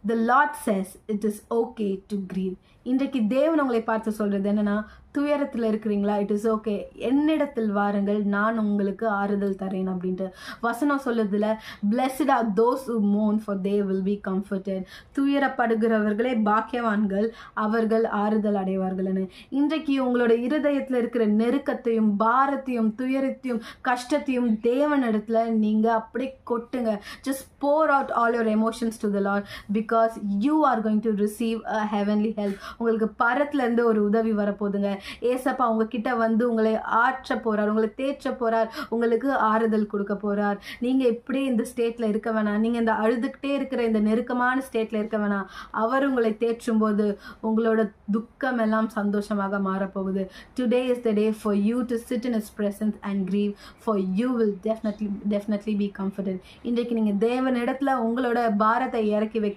The Lord says it is okay to grieve. இன்றைக்கு தேவன் உங்களை பார்த்து சொல்றது என்னன்னா, துயரத்தில் இருக்கிறீங்களா, இட் இஸ் ஓகே, என்னிடத்தில் வாருங்கள், நான் உங்களுக்கு ஆறுதல் தரேன் அப்படின்ட்டு வசனம் சொல்லுதுல. Blessed are those who mourn for they will be comforted. துயரப்படுகிறவர்களே பாக்கியவான்கள், அவர்கள் ஆறுதல் அடைவார்கள்னு. இன்றைக்கு உங்களோட இருதயத்தில் இருக்கிற நெருக்கத்தையும் பாரத்தையும் துயரத்தையும் கஷ்டத்தையும் தேவனிடத்துல நீங்க அப்படியே கொட்டுங்க. just pour out all your emotions to the Lord because you are going to receive a heavenly help. உங்களுக்கு பரத்துல இருந்து ஒரு உதவி வரப்போகுதுங்க. ஏசப்பா உங்ககிட்ட வந்து உங்களை ஆற்ற போறார், உங்களை தேற்ற போறார், உங்களுக்கு ஆறுதல் கொடுக்க போறார். நீங்க இப்படி இந்த ஸ்டேட்ல இருக்க வேணாம், நீங்க இந்த அழுதுகிட்டே இருக்கிற இந்த நெருக்கமான ஸ்டேட்ல இருக்க வேணாம். அவர் உங்களை தேற்றும் போது உங்களோட துக்கம் எல்லாம் சந்தோஷமாக மாறப்போகுது. Today is the day for you to sit in His presence and grieve, for you will definitely be comforted. இன்றைக்கு நீங்க தேவனிடத்துல உங்களோட பாரத்தை இறக்கி